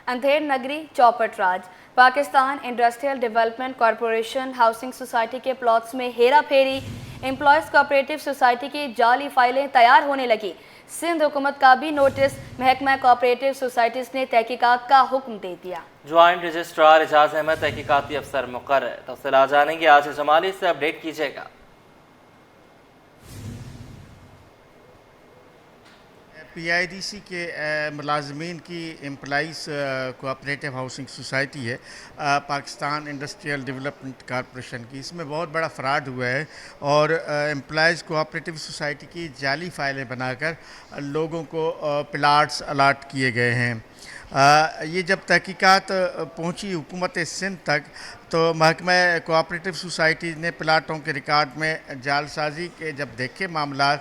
اندھیر نگری چوپٹ راج Pakistan industrial development corporation housing society کے پلاٹس میں ہیرا پھیری، امپلائیز کوآپریٹو سوسائٹی کی جعلی فائلیں تیار ہونے لگی۔ سندھ حکومت کا بھی نوٹس، محکمہ کوآپریٹو سوسائٹیز نے تحقیقات کا حکم دے دیا۔ جوائنٹ رجسٹرار اعجاز احمد تحقیقاتی افسر مقرر۔ تفصیلات جانیں گے آج جمالی سے، اپڈیٹ کیجیے گا۔ پی آئی ڈی سی کے ملازمین کی امپلائیز کوآپریٹو ہاؤسنگ سوسائٹی ہے پاکستان انڈسٹریل ڈیولپمنٹ کارپوریشن کی، اس میں بہت بڑا فراڈ ہوا ہے اور امپلائیز کوآپریٹو سوسائٹی کی جعلی فائلیں بنا کر لوگوں کو پلاٹس الاٹ کیے گئے ہیں۔ یہ جب تحقیقات پہنچی حکومت سندھ تک تو محکمہ کوآپریٹو سوسائٹی نے پلاٹوں کے ریکارڈ میں جعل سازی کے جب دیکھے معاملات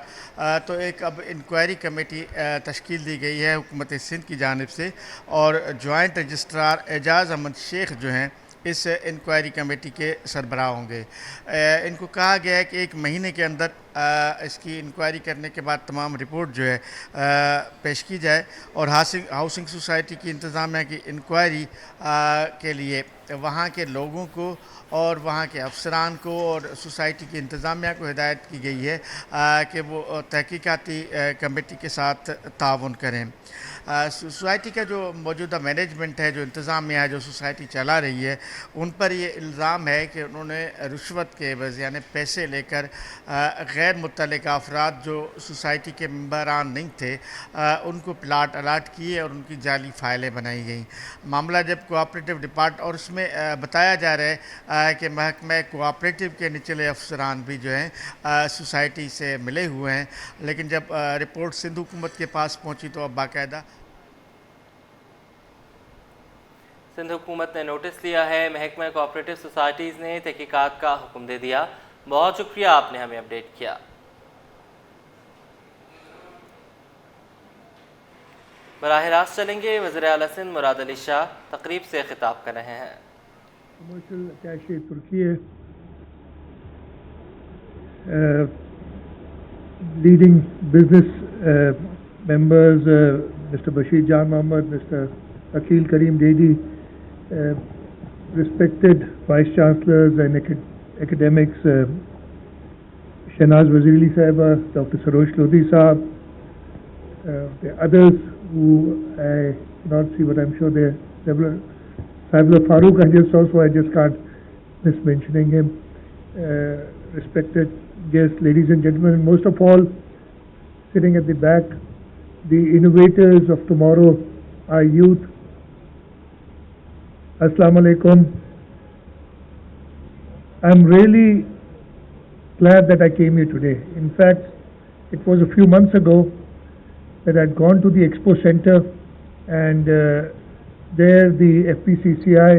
تو ایک اب انکوائری کمیٹی تشکیل دی گئی ہے حکومت سندھ کی جانب سے، اور جوائنٹ رجسٹرار اعجاز احمد شیخ جو ہیں اس انکوائری کمیٹی کے سربراہ ہوں گے۔ ان کو کہا گیا ہے کہ 1 مہینے کے اندر اس کی انکوائری کرنے کے بعد تمام رپورٹ جو ہے پیش کی جائے، اور ہاؤسنگ سوسائٹی کی انتظامیہ کی انکوائری کے لیے وہاں کے لوگوں کو اور وہاں کے افسران کو اور سوسائٹی کی انتظامیہ کو ہدایت کی گئی ہے کہ وہ تحقیقاتی کمیٹی کے ساتھ تعاون کریں۔ سوسائٹی کا جو موجودہ مینجمنٹ ہے، جو انتظامیہ ہے، جو سوسائٹی چلا رہی ہے، ان پر یہ الزام ہے کہ انہوں نے رشوت کے عوض یعنی پیسے لے کر غیر متعلقہ افراد جو سوسائٹی کے ممبران نہیں تھے ان کو پلاٹ الاٹ کیے اور ان کی جعلی فائلیں بنائی گئیں۔ معاملہ جب کوآپریٹو ڈپارٹ اور اس میں بتایا جا رہا ہے کہ محکمہ کوآپریٹو کے نچلے افسران بھی جو ہیں سوسائٹی سے ملے ہوئے ہیں، لیکن جب رپورٹ سندھ حکومت کے پاس پہنچی تو اب باقاعدہ سندھ حکومت نے نوٹس لیا ہے، محکمہ کوآپریٹو سوسائٹیز نے تحقیقات کا حکم دے دیا۔ بہت شکریہ آپ نے ہمیں اپڈیٹ کیا۔ براہ راست چلیں گے، وزیر اعلیٰ سندھ مراد علی شاہ تقریب سے خطاب کر رہے ہیں۔ Commercial attache Turkiye, leading business members, Mr. Bashir Jan Mohammed, Mr. Akil Karim Dedi, respected Vice Chancellors and academics, Shahnaz Waziri Sahiba, Dr. Sarosh Lodhi Sahab, the others who I cannot see, but I'm sure they're Saibullah Farooq, I just can't miss mentioning him. Respected guests, ladies and gentlemen, and most of all, sitting at the back, the innovators of tomorrow, our youth. Assalamu alaikum. I'm really glad that I came here today. In fact, it was a few months ago that I'd gone to the Expo Center, and there the FPCCI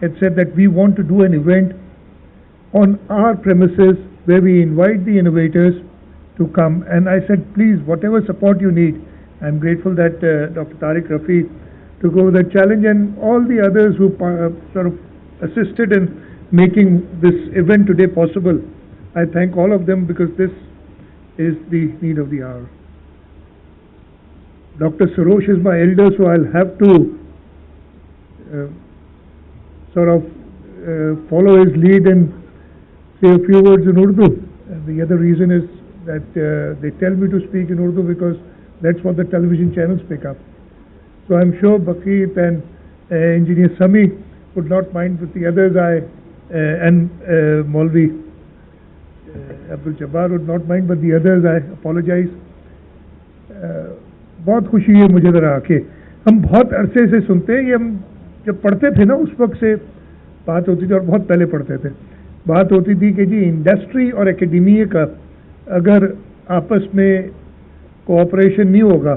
had said that we want to do an event on our premises where we invite the innovators to come. And I said, please, whatever support you need. I'm grateful that Dr. Tariq Rafi took over the challenge, and all the others who sort of assisted in making this event today possible. I thank all of them because this is the need of the hour. Dr. Sarosh is my elder, so I'll have to follow his lead and say a few words in Urdu. The other reason is that they tell me to speak in Urdu because that's what the television channels pick up. So I'm sure Bakit and Engineer Sami would not mind, with the others and Maulvi Abdul Jabbar would not mind, but the others I apologize. بہت خوشی ہے مجھے ذرا آ کے، ہم بہت عرصے سے سنتے ہیں، یہ ہم جب پڑھتے تھے نا اس وقت سے بات ہوتی تھی، اور بہت پہلے پڑھتے تھے، بات ہوتی تھی کہ جی انڈسٹری اور اکیڈیمیا کا اگر آپس میں کوآپریشن نہیں ہوگا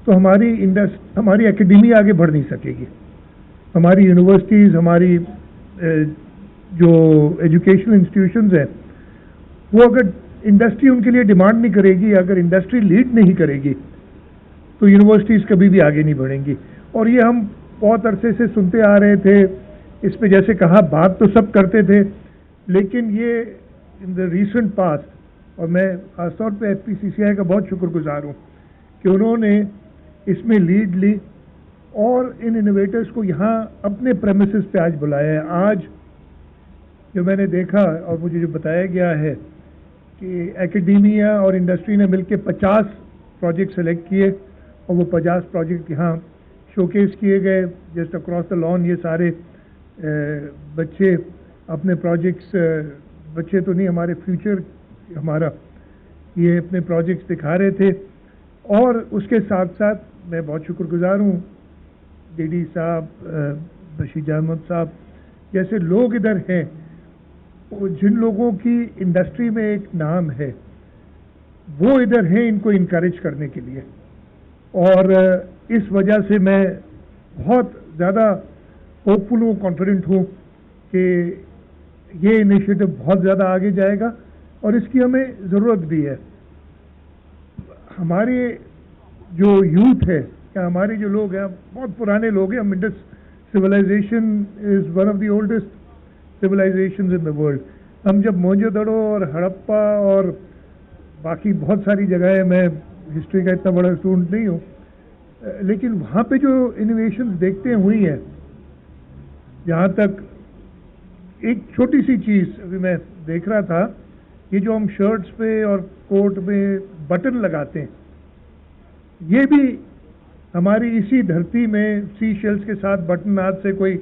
تو ہماری اکیڈیمیا آگے بڑھ نہیں سکے گی، ہماری یونیورسٹیز، ہماری جو ایجوکیشنل انسٹیٹیوشنز ہیں، وہ اگر انڈسٹری ان کے لیے ڈیمانڈ نہیں کرے گی، اگر انڈسٹری لیڈ نہیں کرے گی تو یونیورسٹیز کبھی بھی آگے نہیں بڑھیں گی۔ اور یہ ہم بہت عرصے سے سنتے آ رہے تھے، اس پہ جیسے کہا بات تو سب کرتے تھے، لیکن یہ ان دا ریسنٹ پاسٹ، اور میں خاص طور پہ ایف پی سی سی آئی کا بہت شکر گزار ہوں کہ انہوں نے اس میں لیڈ لی اور ان انوویٹرز کو یہاں اپنے پریمیسز پہ آج بلایا ہے. آج جو میں نے دیکھا اور مجھے جو بتایا گیا ہے کہ ایکیڈیمیا اور انڈسٹری نے مل کے 50 پروجیکٹ سلیکٹ کیے اور وہ 50 پروجیکٹ یہاں شوکیس کیے گئے. جسٹ اکراس دا لان یہ سارے بچے اپنے پروجیکٹس، بچے تو نہیں، ہمارے فیوچر ہمارا، یہ اپنے پروجیکٹس دکھا رہے تھے. اور اس کے ساتھ ساتھ میں بہت شکر گزار ہوں ڈی ڈی صاحب، بشیر احمد صاحب جیسے لوگ ادھر ہیں جن لوگوں کی انڈسٹری میں ایک نام ہے، وہ ادھر ہیں ان کو انکریج کرنے کے لیے. اور اس وجہ سے میں بہت زیادہ ہوپ فل ہوں، کانفیڈنٹ ہوں کہ یہ انیشیٹو بہت زیادہ آگے جائے گا اور اس کی ہمیں ضرورت بھی ہے. ہمارے جو یوتھ ہے یا ہمارے جو لوگ ہیں بہت پرانے لوگ ہیں. ہم Indus civilization is one of the oldest civilizations in the world. ہم جب موہنجو دڑو اور ہڑپا اور باقی بہت ساری جگہیں، میں ہسٹری کا اتنا بڑا اسٹوڈنٹ نہیں ہوں، لیکن وہاں پہ جو انوویشنز دیکھتے ہوئی ہیں، جہاں تک ایک چھوٹی سی چیز ابھی میں دیکھ رہا تھا، یہ جو ہم شرٹس پہ اور کوٹ میں بٹن لگاتے ہیں، یہ بھی ہماری اسی دھرتی میں سی شیلز کے ساتھ بٹن آج سے کوئی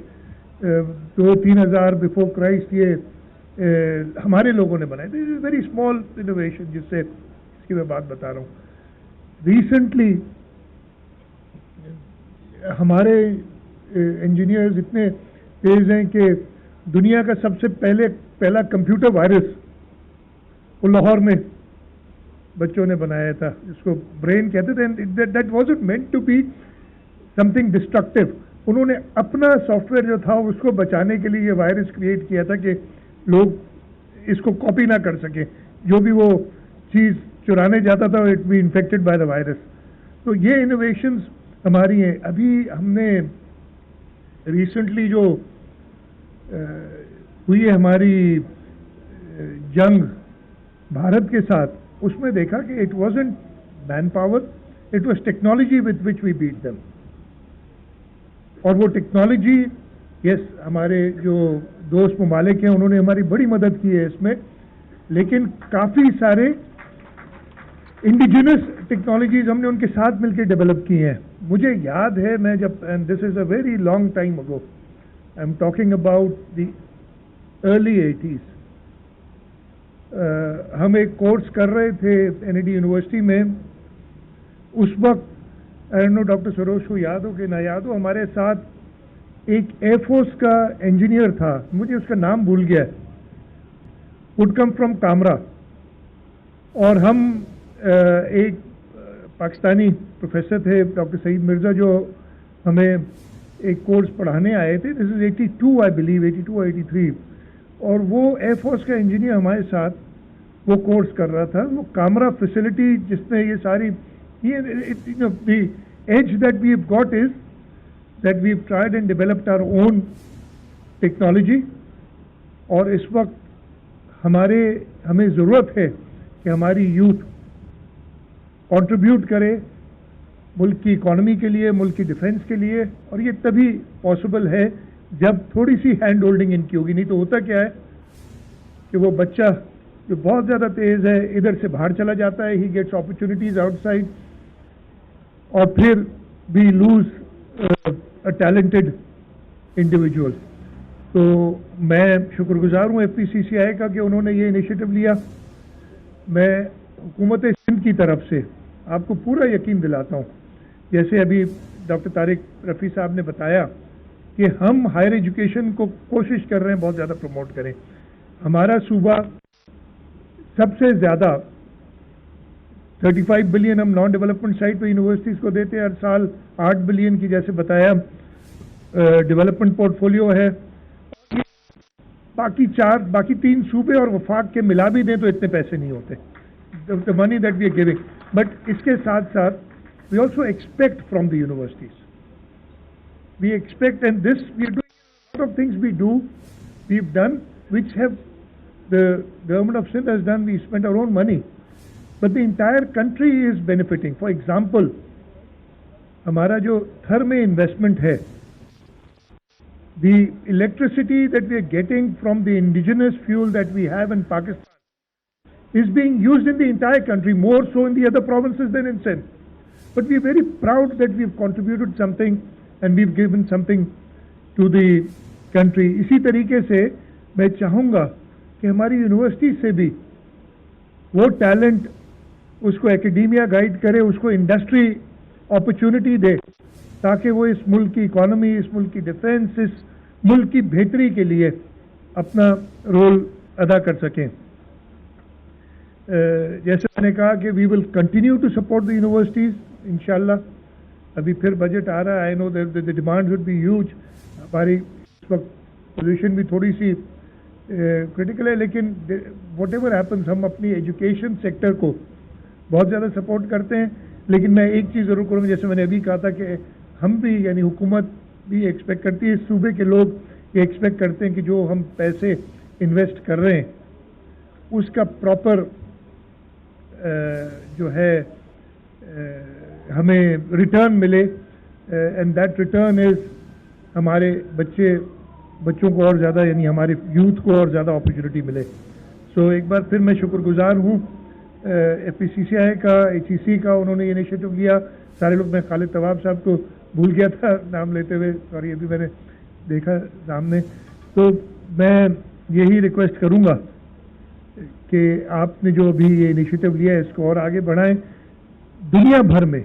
2-3 ہزار بیفور کرائسٹ یہ ہمارے لوگوں نے بنائے. دس از ویری اسمال انوویشن جس کی میں بات بتا رہا ہوں. ریسنٹلی ہمارے انجینئرز اتنے تیز ہیں کہ دنیا کا سب سے پہلا کمپیوٹر وائرس وہ لاہور میں بچوں نے بنایا تھا، جس کو برین کہتے تھے. That wasn't meant to be something destructive. انہوں نے اپنا سافٹ ویئر جو تھا اس کو بچانے کے لیے یہ وائرس کریٹ کیا تھا کہ لوگ اس کو کاپی نہ کر سکیں. جو بھی وہ چیز چرانے جاتا تھا it be infected by the virus. تو یہ انوویشنز ہماری ہیں. ابھی ہم نے ریسنٹلی جو ہوئی ہے ہماری جنگ بھارت کے ساتھ، اس میں دیکھا کہ it wasn't manpower, it was technology with which we beat them. اور وہ ٹیکنالوجی، یس ہمارے جو دوست ممالک ہیں انہوں نے ہماری بڑی مدد کی ہے اس میں، لیکن کافی سارے انڈیجنس ٹیکنالوجیز ہم نے ان کے ساتھ مل کے ڈیولپ کی ہیں. مجھے یاد ہے میں جب، and this is a very long time ago, I am talking about the early 80s. ہم ایک کورس کر رہے تھے این ای ڈی یونیورسٹی میں. اس وقت I don't know doctor Sarosh کو یاد ہو کہ نہ یاد ہو، ہمارے ساتھ ایک ایئر فورس کا انجینئر تھا، مجھے اس کا نام بھول گیا، وڈ کم فرام کامرا. اور ہم ایک پاکستانی پروفیسر تھے ڈاکٹر سعید مرزا جو ہمیں ایک کورس پڑھانے آئے تھے. دس از 82 آئی بلیو، 82 or 83. اور وہ ایئر فورس کا انجینئر ہمارے ساتھ وہ کورس کر رہا تھا. وہ کامرا فیسلٹی جس میں یہ ساری the edge that we have got is that we have tried and developed our own technology. اور اس وقت ہمیں ضرورت ہے کہ ہماری یوتھ کنٹریبیوٹ کرے ملک کی اکانومی کے لیے، ملک کی ڈیفنس کے لیے. اور یہ تبھی پاسبل ہے جب تھوڑی سی ہینڈ ہولڈنگ ان کی ہوگی. نہیں تو ہوتا کیا ہے کہ وہ بچہ جو بہت زیادہ تیز ہے ادھر سے باہر چلا جاتا ہے، he gets opportunities outside, اور پھر we lose a talented individual. تو میں شکر گزار ہوں ایف پی سی سی آئی کا کہ انہوں نے یہ انیشیٹو لیا. میں حکومت سندھ کی طرف سے آپ کو پورا یقین دلاتا ہوں، جیسے ابھی ڈاکٹر طارق رفیع صاحب نے بتایا کہ ہم ہائر ایجوکیشن کو کوشش کر رہے ہیں بہت زیادہ پروموٹ کریں. ہمارا صوبہ سب سے زیادہ 35 بلین ہم نان ڈیولپمنٹ سائٹ پہ یونیورسٹیز کو دیتے ہیں ہر سال. 8 بلین کی جیسے بتایا ڈیولپمنٹ پورٹ فولیو ہے. باقی 3 صوبے اور وفاق کے ملا بھی دیں تو اتنے پیسے نہیں ہوتے the money that we are giving. But اس کے ساتھ ساتھ we also expect from the universities. We expect, and this we are doing a lot of things we've done which have the government of Sindh has done. We spent our own money, but the entire country is benefiting. For example, हमारा जो थर में investment है, the electricity that we are getting from the indigenous fuel that we have in Pakistan is being used in the entire country, more so in the other provinces than in Sindh. But we are very proud that we've contributed something and we've given something to the country. इसी तरीके से मैं चाहूँगा कि हमारी university से भी वो टैलेंट उसको एकेडेमिया गाइड करे, उसको इंडस्ट्री अपॉर्चुनिटी दे, ताकि वो इस मुल्क की इकॉनमी, इस मुल्क की डिफेंस, इस मुल्क की बेहतरी के लिए अपना रोल अदा कर सकें। जैसे मैंने कहा कि we will continue to support the universities इंशाल्लाह। अभी फिर बजट आ रहा है, I know the demand would be huge. हमारी इस वक्त पोजीशन भी थोड़ी सी क्रिटिकल है, लेकिन वट एवर हैपन्स हम अपनी एजुकेशन सेक्टर को बहुत ज़्यादा सपोर्ट करते हैं। लेकिन मैं एक चीज़ ज़रूर करूँगा, जैसे मैंने अभी कहा था कि हम भी यानी हुकूमत भी एक्सपेक्ट करती है, सूबे के लोग ये एक्सपेक्ट करते हैं कि जो हम पैसे इन्वेस्ट कर रहे हैं उसका प्रॉपर जो है हमें रिटर्न मिले, एंड दैट रिटर्न इज़ हमारे बच्चों को और ज़्यादा यानी हमारे यूथ को और ज़्यादा अपॉर्चुनिटी मिले। सो एक बार फिर मैं शुक्रगुजार हूँ FPCCI का, HEC का, उन्होंने ये इनिशिएटिव लिया। सारे लोग, मैं खालिद तवाब साहब को भूल गया था नाम लेते हुए, सॉरी, अभी मैंने देखा सामने। तो मैं यही रिक्वेस्ट करूँगा कि आपने जो अभी ये इनिशिएटिव लिया है इसको और आगे बढ़ाएं दुनिया भर में।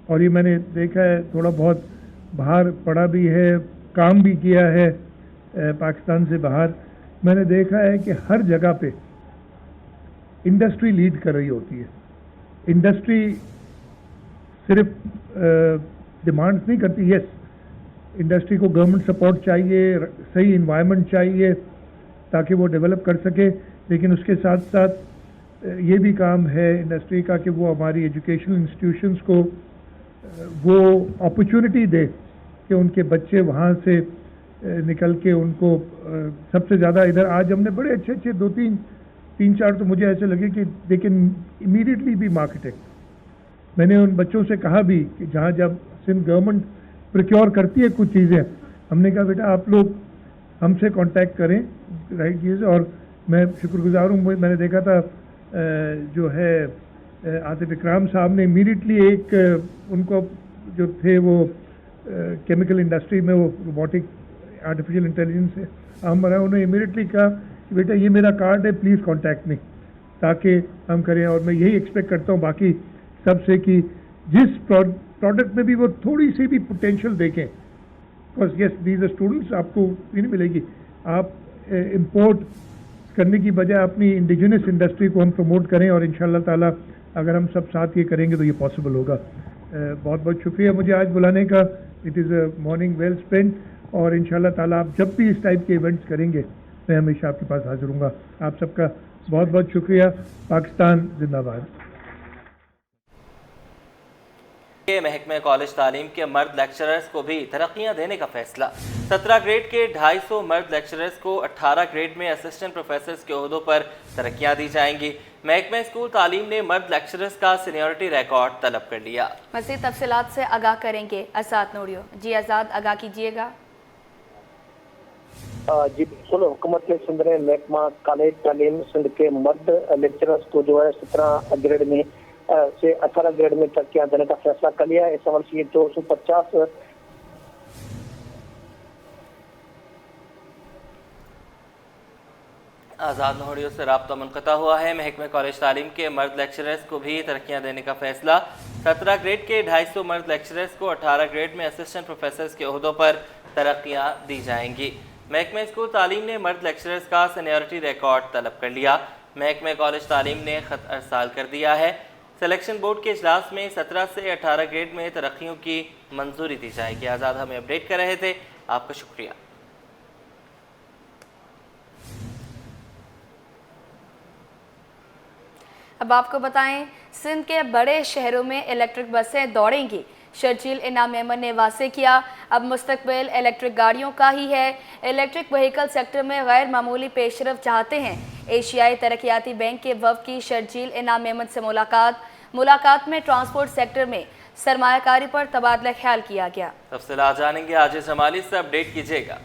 और ये मैंने देखा है, थोड़ा बहुत बाहर पढ़ा भी है, काम भी किया है पाकिस्तान से बाहर। मैंने देखा है कि हर जगह पे इंडस्ट्री लीड कर रही होती है। इंडस्ट्री सिर्फ डिमांड्स नहीं करती, यस, इंडस्ट्री को गवर्नमेंट सपोर्ट चाहिए, सही इन्वायरमेंट चाहिए ताकि वो डेवलप कर सके, लेकिन उसके साथ साथ ये भी काम है इंडस्ट्री का कि वो हमारी एजुकेशनल इंस्टीट्यूशंस को वो अपॉर्चुनिटी दे कि उनके बच्चे वहाँ से निकल के उनको सबसे ज़्यादा इधर आज हमने बड़े अच्छे अच्छे 2-3-4 तो मुझे ऐसे लगे कि दे कैन इमीडिएटली भी मार्केटिंग। मैंने उन बच्चों से कहा भी कि जहाँ जब सिंध गवर्नमेंट प्रोक्योर करती है कुछ चीज़ें, हमने कहा बेटा आप लोग हमसे कांटेक्ट करें राइट चीज़। और मैं शुक्रगुजार हूँ, मैंने देखा था जो है आतिफ इकराम साहब ने इमीडिएटली एक उनको जो थे वो केमिकल इंडस्ट्री में वो रोबोटिक आर्टिफिशियल इंटेलिजेंस से हम रहा, उन्होंने इमीडिएटली कहा कि बेटा ये मेरा कार्ड है, प्लीज़ कांटेक्ट मी, ताकि हम करें। और मैं यही एक्सपेक्ट करता हूँ बाकी सबसे कि जिस प्रोडक्ट में भी वो थोड़ी सी भी पोटेंशियल देखें, because yes these are students, आपको ये नहीं मिलेगी। आप इंपोर्ट करने की बजाय अपनी इंडिजिनस इंडस्ट्री को हम प्रमोट करें, और इंशाल्लाह ताला अगर हम सब साथ ये करेंगे तो ये पॉसिबल होगा। बहुत बहुत शुक्रिया मुझे आज बुलाने का। It is a morning well spent, और इंशाल्लाह ताला आप जब भी इस टाइप के इवेंट्स करेंगे मैं हमेशा आपके पास हाजिर हूँगा। आप सबका बहुत बहुत शुक्रिया। पाकिस्तान जिंदाबाद। महकमे कॉलेज तालीम के मर्द लेक्चरर्स को भी तरक्कियां देने का फैसला। 17 ग्रेड के 250 मर्द लेक्चरर्स को 18 ग्रेड में असिस्टेंट प्रोफेसर्स के ओहदों पर तरक्कियां दी जाएंगी। महकमे स्कूल तालीम ने मर्द लेक्चरर्स का सीनियरिटी रिकॉर्ड तलब कर लिया। मज़ीद तफसीलात से आगाह करेंगे आज़ाद नूरियो। जी आज़ाद, आगाह कीजिएगा। जी बिल्कुल, हुकूमत ने सिंध ने महकमा कॉलेज तालीम सिंध के मर्द लेक्चरर्स को जो है 17 ग्रेड में से 18 ग्रेड में तरक्कियां देने का फैसला कर लिया है। इस अमल से 250 आज़ाद नोहरियों से राब्ता मुनक़ता हुआ है। महकमे कॉलेज तालीम के मर्द लेक्चरर्स को भी तरक्कियां देने का फैसला। 17 ग्रेड के 250 मर्द लेक्चरर्स को 18 ग्रेड में असिस्टेंट प्रोफेसर्स के ओहदों पर तरक्कियां दी जाएंगी। महकमे स्कूल तालीम ने मर्द लेक्चरर्स का सीनियरिटी रिकॉर्ड तलब कर लिया। महकमे कॉलेज तालीम ने ख़त अरसाल कर दिया है। सिलेक्शन बोर्ड के इजलास में 17 से 18 ग्रेड में तरक्कियों की मंजूरी दी जाएगी। आज़ाद हमें अपडेट कर रहे थे, आपका शुक्रिया। अब आपको बताएं, सिंध के बड़े शहरों में इलेक्ट्रिक बसें दौड़ेंगी। शर्जील इनाम मेमन ने वाज़े किया, अब मुस्तकबिल इलेक्ट्रिक गाड़ियों का ही है। इलेक्ट्रिक व्हीकल सेक्टर में गैर मामूली पेशरफ चाहते हैं। एशियाई तरक्याती बैंक के वफ़द की शर्जील इनाम मेमन से मुलाकात में ट्रांसपोर्ट सेक्टर में सरमाया कारी पर तबादला ख्याल किया गया। तफसीलात जानेंगे आज जमाली से, अपडेट कीजिएगा।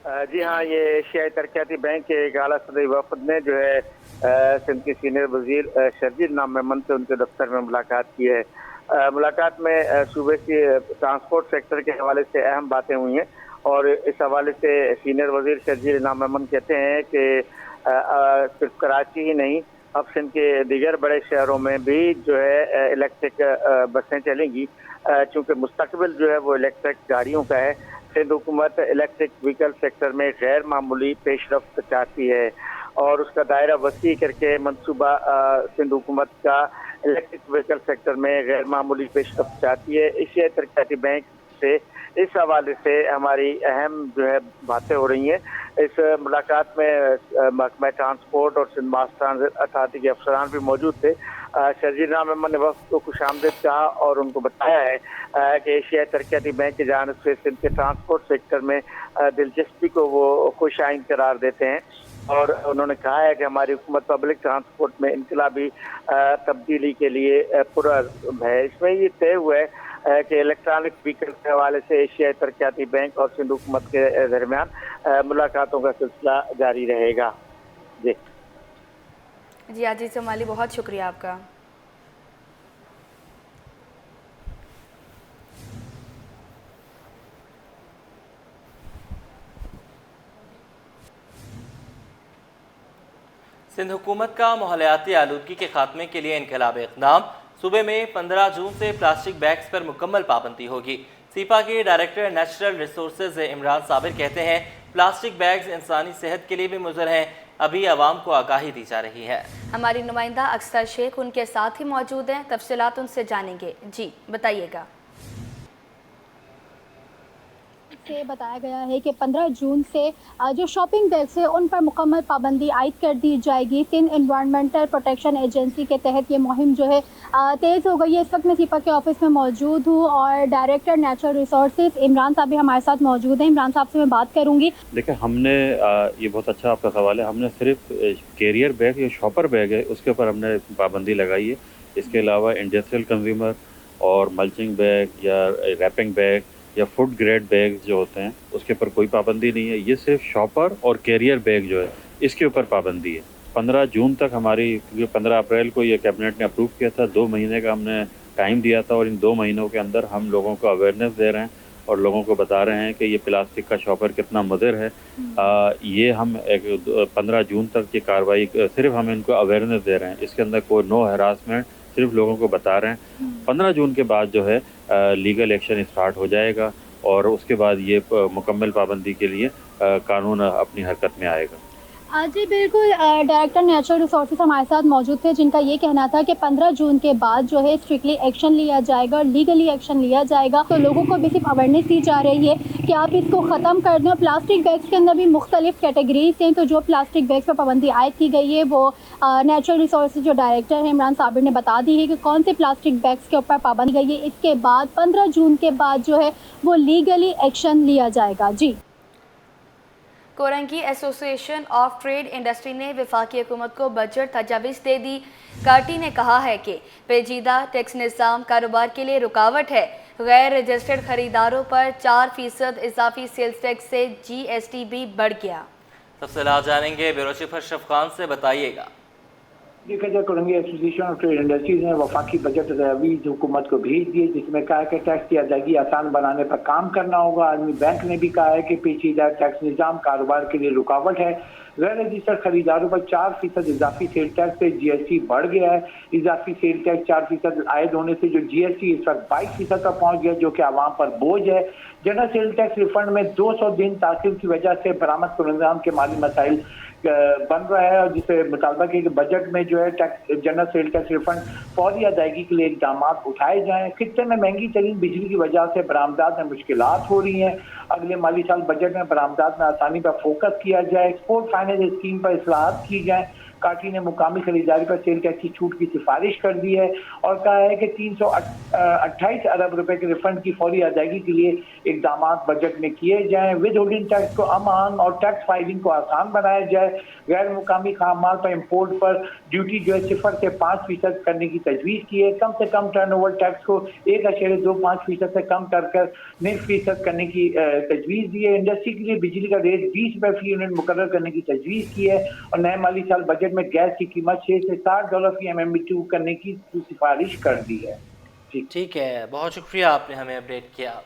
जी हाँ, ये एशियाई तरक्याती बैंक के एक आला सदरी वफद ने जो है सिंध के सीनियर वजीर शर्जील नाम मेमन से उनके दफ्तर में मुलाकात की है। मुलाकात में सूबे की ट्रांसपोर्ट सेक्टर के हवाले से अहम बातें हुई हैं और इस हवाले से सीनियर वजीर शर्जील नाम मेमन कहते हैं कि सिर्फ कराची ही नहीं, अब सिंध के दीगर बड़े शहरों में भी जो है इलेक्ट्रिक बसें चलेंगी, चूँकि मुस्तकबिल जो है वो इलेक्ट्रिक गाड़ियों का है। सिंध हुकूमत इलेक्ट्रिक व्हीकल सेक्टर में गैर मामूली पेशरफ्त चाहती है और उसका दायरा वसी करके मनसूबा सिंध हुकूमत का इलेक्ट्रिक व्हीकल सेक्टर में गैर मामूली पेशरफ्त चाहती है। एशियाई तरक्याती बैंक से इस हवाले से हमारी अहम जो है बातें हो रही हैं। इस मुलाकात में महकमा ट्रांसपोर्ट और सिंध मास ट्रांजिट अथॉरिटी के अफसरान भी मौजूद थे। शर्जील नाम मेमन ने वक्त को खुशामदीद कहा और उनको बताया है कि एशियाई तरक्याती बैंक की जानिब से सिंध के ट्रांसपोर्ट सेक्टर में दिलचस्पी को वो खुशाइन करार देते हैं और उन्होंने कहा है कि हमारी हुकूमत पब्लिक ट्रांसपोर्ट में इनकलाबी तब्दीली के लिए पुरअज़्म है। इसमें ये तय हुआ है कि इलेक्ट्रॉनिक व्हीकल के हवाले से एशियाई तरक्याती बैंक और सिंध हुकूमत के दरमियान मुलाकातों का सिलसिला जारी रहेगा। जी अजीज जमाली, बहुत शुक्रिया आपका। सिंध हुकूमत का माहौलियाती आलूदगी के खात्मे के लिए इनकलाबी इक़दाम। सूबे में 15 जून से प्लास्टिक बैग्स पर मुकम्मल पाबंदी होगी। सीपा के director natural resources Imran Sabir कहते हैं प्लास्टिक बैग्स इंसानी सेहत के लिए भी मुज़र हैं, अभी आवाम को आगाही दी जा रही है। हमारी नुमाइंदा अक्सर शेख उनके साथ ही मौजूद हैं, तफसीलात उनसे जानेंगे। जी बताइएगा। से बताया गया है कि 15 जून से जो शॉपिंग बैग्स है उन पर मुकम्मल पाबंदी आयद कर दी जाएगी। सिंध एनवायरमेंटल प्रोटेक्शन एजेंसी के तहत ये मुहिम जो है तेज़ हो गई है। इस वक्त मैं सीपा के ऑफिस में मौजूद हूँ और डायरेक्टर नेचुरल रिसोर्सेज इमरान साहब भी हमारे साथ मौजूद हैं। इमरान साहब से मैं बात करूँगी। देखिए, हमने ये बहुत अच्छा आपका सवाल है, हमने सिर्फ कैरियर बैग या शॉपर बैग है उसके ऊपर हमने पाबंदी लगाई है। इसके अलावा इंडस्ट्रियल कंज्यूमर और मल्चिंग बैग या रैपिंग बैग या फूड ग्रेड बैग जो होते हैं उसके ऊपर कोई पाबंदी नहीं है। ये सिर्फ शॉपर और कैरियर बैग जो है इसके ऊपर पाबंदी है। 15 जून तक हमारी, क्योंकि 15 अप्रैल को ये कैबिनेट ने अप्रूव किया था, 2 महीने का हमने टाइम दिया था और इन 2 महीनों के अंदर हम लोगों को अवेयरनेस दे रहे हैं और लोगों को बता रहे हैं कि ये प्लास्टिक का शॉपर कितना मुज़र है। ये हम 15 जून तक ये कार्रवाई सिर्फ हम इनको अवेयरनेस दे रहे हैं, इसके अंदर कोई नो हरासमेंट, सिर्फ लोगों को बता रहे हैं। 15 जून के बाद जो है लीगल एक्शन स्टार्ट हो जाएगा और उसके बाद ये मुकम्मल पाबंदी के लिए कानून अपनी हरकत में आएगा। जी बिल्कुल, डायरेक्टर नेचुरल रिसोर्सेज हमारे साथ मौजूद थे जिनका ये कहना था कि 15 जून के बाद जो है स्ट्रिक्टली एक्शन लिया जाएगा और लीगली एक्शन लिया जाएगा। तो लोगों को भी सिर्फ अवेयरनेस दी जा रही है कि आप इसको ख़त्म कर दें। प्लास्टिक बैग्स के अंदर भी मुख्तलिफ कैटेगरीज हैं, तो जो प्लास्टिक बैग्स पर पाबंदी आयद की गई है वो नेचुरल रिसोर्सेज जो डायरेक्टर है इमरान साबिर ने बता दी है कि कौन से प्लास्टिक बैग्स के ऊपर पाबंदी गई है। इसके बाद 15 जून के बाद जो है वो लीगली एक्शन लिया जाएगा। जी Korangi association of trade industry ने वफाकी हुकूमत को बजट तजावीज़ दे दी। कार्टी ने कहा है कि पेचीदा टैक्स निज़ाम कारोबार के लिए रुकावट है। गैर रजिस्टर्ड खरीदारों पर 4% इजाफी सेल्स टैक्स से GST भी बढ़ गया। तफसीलात जानेंगे ब्यूरो चीफ अशरफ खान से, बताइएगा। देखा जाए Korangi association of trade industries ने वफाकी बजट तजावीज़ हुकूमत को भेज दिए जिसमें कहा है कि टैक्स की अदायगी आसान बनाने पर काम करना होगा। आदमी बैंक ने भी कहा है कि पेचीदा टैक्स निज़ाम कारोबार के लिए रुकावट है। गैर रजिस्टर्ड खरीदारों पर 4% इजाफी सेल टैक्स से GST बढ़ गया है। इजाफी सेल टैक्स 4% आयद होने से जो GST इस वक्त 22% पर पहुंच गया, जो कि आवाम पर बोझ है। जनरल सेल टैक्स रिफंड में 200 दिन तासीर की वजह से बरामद कुनंदान के माली मसाइल बन रहा है और जिसे मुतालबा कि बजट में जो है tax general sale tax refund फौरी अदायगी के लिए इकदाम उठाए जाएं। खित्ते में महंगी तरीन बिजली की वजह से बरामदात में मुश्किलात हो रही हैं। अगले माली साल बजट में बरामदात में आसानी पर फोकस किया जाए। एक्सपोर्ट फाइनेंस स्कीम पर इस्लाहात की जाए। काठी ने मुकामी खरीदारी पर सेल टैक्स की छूट की सिफारिश कर दी है और कहा है कि 328 अरब रुपए के रिफंड की फौरी अदायगी के लिए इकदाम बजट में किए जाएं। विद होल्डिंग टैक्स को अमान और टैक्स फाइलिंग को आसान बनाया जाए। गैर मुकामी खाम माल पर इम्पोर्ट पर ड्यूटी जो है 0 से 5% करने की तजवीज़ की है। कम से कम टर्नओवर टैक्स को 1.25% से कम कर 9% करने की तजवीज़ दी है। इंडस्ट्री के लिए बिजली का रेट 20 रुपए फी यूनिट मुकर्रर करने की तजवीज़ की है और नए माली साल बजट में गैस की कीमत $6 से $60 की MMBtu करने की सिफारिश कर दी है। ठीक है, बहुत शुक्रिया आपने हमें अपडेट किया।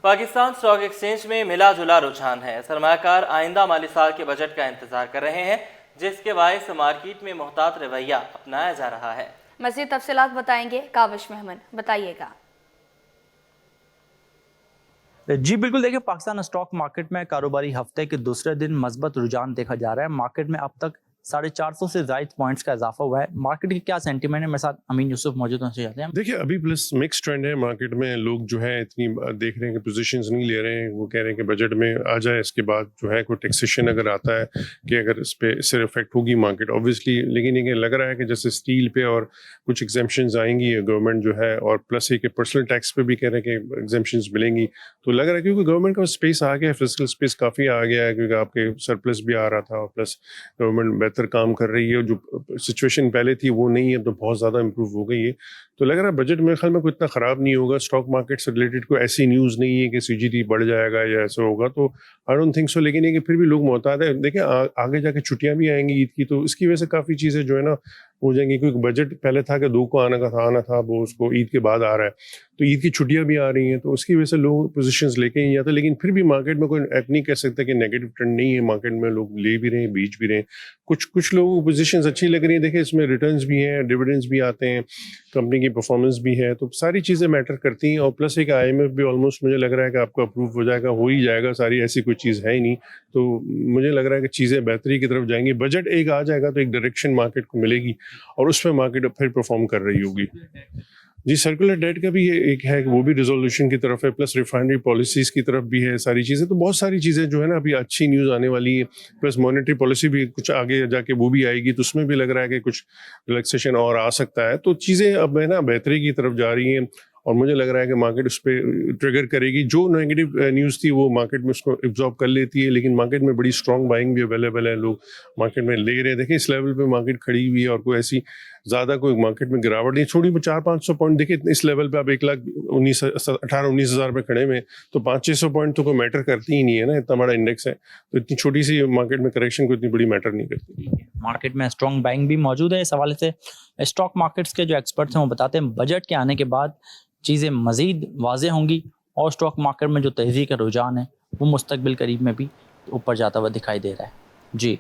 पाकिस्तान स्टॉक एक्सचेंज में मिला जुला रुझान है। सरमायाकार आइंदा माली साल के बजट का इंतजार कर रहे हैं, जिसके बायस मार्केट में मोहतात रवैया अपनाया जा रहा है। मज़ीद तफसीलात बताएंगे काविश मेहमन, बताइएगा। जी बिल्कुल, देखिए पाकिस्तान स्टॉक मार्केट में कारोबारी हफ्ते के दूसरे दिन मजबूत रुझान देखा जा रहा है। मार्केट में अब तक 450 से ज़ायद पॉइंट्स का इजाफा हुआ है। मार्केट की क्या सेंटीमेंट है, मेरे साथ अमीन यूसुफ मौजूद होने से जाते हैं। देखिए अभी प्लस मिक्स ट्रेंड है मार्केट में। लोग जो है इतनी देख रहे हैं कि पोजीशंस नहीं ले रहे हैं। वो कह रहे हैं कि बजट में आ जाए, इसके बाद जो है कोई टैक्सेशन अगर आता है कि अगर इस पे इससे इफेक्ट होगी मार्केट ऑब्वियसली। लेकिन ये लग रहा है कि जैसे स्टील पे और कुछ एग्जेम्पशंस आएंगी गवर्नमेंट जो है, और प्लस एक पर्सनल टैक्स पे भी कह रहे हैं कि एग्जेम्पशंस मिलेंगी, तो लग रहा है क्योंकि गवर्नमेंट का स्पेस आ गया है, फिजिकल स्पेस काफ़ी आ गया है, क्योंकि आपके सरप्लस भी आ रहा था और प्लस गवर्नमेंट बेहतर काम कर रही है। जो सिचुएशन पहले थी वो नहीं है, अब तो बहुत ज़्यादा इम्प्रूव हो गई है। तो लग रहा है बजट मेरे ख्याल में कोई इतना ख़राब नहीं होगा। स्टॉक मार्केट से रिलेटेड कोई ऐसी न्यूज़ नहीं है कि CGT बढ़ जाएगा या ऐसा होगा, तो आई डोंट थिंक सो। लेकिन ये कि फिर भी लोग मोहतात है। देखिए आगे जाके छुट्टियां भी आएंगी ईद की, तो इसकी वजह से काफ़ी चीज़ें जो है ना हो जाएंगी, क्योंकि बजट पहले था कि 2 को आना था, वो उसको ईद के बाद आ रहा है, तो ईद की छुट्टियां भी आ रही हैं, तो उसकी वजह से लोग पोजीशंस लेके ही आते। लेकिन फिर भी मार्केट में कोई नहीं कह सकता कि नेगेटिव ट्रेंड नहीं है। मार्केट में लोग ले भी रहे हैं, बेच भी रहे हैं। कुछ लोगों को पोजीशंस अच्छी लग रही है। देखिए इसमें रिटर्न्स भी हैं, डिविडेंड्स भी आते हैं, कंपनी की परफॉर्मेंस भी है, तो सारी चीज़ें मैटर करती हैं। और प्लस एक IMF भी ऑलमोस्ट मुझे लग रहा है कि आपको अप्रूव हो जाएगा, हो ही जाएगा, सारी ऐसी कोई चीज़ है ही नहीं। तो मुझे लग रहा है कि चीज़ें बेहतरी की तरफ जाएंगी। बजट एक आ जाएगा तो एक डायरेक्शन मार्केट को मिलेगी और उस पर मार्केट फिर परफॉर्म कर रही होगी। जी सर्कुलर डेट का भी एक है, वो भी रिजोल्यूशन की तरफ है, प्लस रिफाइनरी पॉलिसीज़ की तरफ भी है सारी चीज़ें। तो बहुत सारी चीज़ें जो है ना अभी अच्छी न्यूज़ आने वाली है। प्लस मॉनेटरी पॉलिसी भी कुछ आगे जाके वो भी आएगी, तो उसमें भी लग रहा है कि कुछ रिलैक्सेशन और आ सकता है। तो चीज़ें अब है ना बेहतरी की तरफ जा रही हैं और मुझे लग रहा है कि मार्केट उस पर ट्रिगर करेगी। जो नेगेटिव न्यूज़ थी वो मार्केट में उसको एब्जॉर्ब कर लेती है, लेकिन मार्केट में बड़ी स्ट्रॉन्ग बाइंग भी अवेलेबल है, लोग मार्केट में ले रहे हैं। देखिए इस लेवल पे मार्केट खड़ी हुई है और कोई ऐसी ज़्यादा कोई मार्केट में गिरावट नहीं, छोड़ी 400-500 पॉइंट। देखिए इस लेवल पे आप 1,18-19 हज़ार पे खड़े में, तो 500-600 पॉइंट तो कोई मैटर करती ही नहीं है ना, इतना बड़ा इंडेक्स है, तो इतनी छोटी सी मार्केट में करेक्शन को इतनी बड़ी मैटर नहीं करती। मार्केट में स्ट्रॉन्ग बाइंग भी मौजूद है। इस हवाले से स्टॉक मार्केट्स के जो एक्सपर्ट्स हैं वो बताते हैं बजट के आने के बाद चीज़ें मज़ीद वाज़ेह होंगी और स्टॉक मार्केट में जो तेज़ी का रुझान है वो मुस्तकबिल करीब में भी ऊपर जाता हुआ दिखाई दे रहा है। जी।